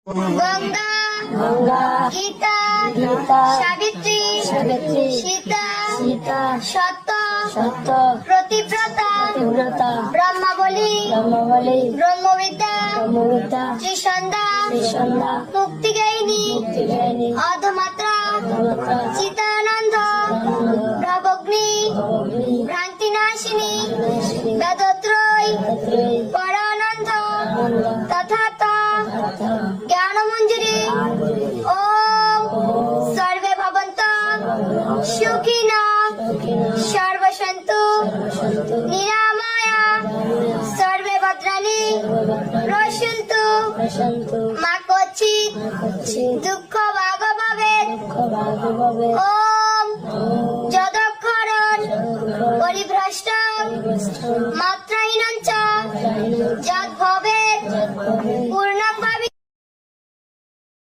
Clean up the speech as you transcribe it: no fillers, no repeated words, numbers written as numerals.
গঙ্গা গঙ্গা গীতা গীতা সাবিত্রী সাবিত্রী সীতা সীতা সত্য সত্য প্রতিব্রতা তীব্রতা ব্রহ্মাবলী ব্রহ্মবলী ব্রহ্মবিদ্যা ব্রহ্মবিদ্যা ত্রিসন্ধ্যা ত্রিসন্ধ্যা মুক্তিগায়িনী মুক্তিগায়িনী অধমাত্রা অধমাত্রা চিতানন্দ নবগ্নি ভ্রান্তিনাশিনী বেদত্রয় পরানন্দ তথাত জ্ঞানমঞ্জুরি ওম সর্বে ভবন্তু সুখিনো সর্বসন্তু নিরাময়া সর্বে ভদ্রাণি পশ্যন্তু মা কচ্চিৎ দুঃখ ভাগভবেৎ ওম যদক্ষরণ পরিভ্রষ্টং মাত্রাহীনং চ যদ্ভবেৎ পূর্ণ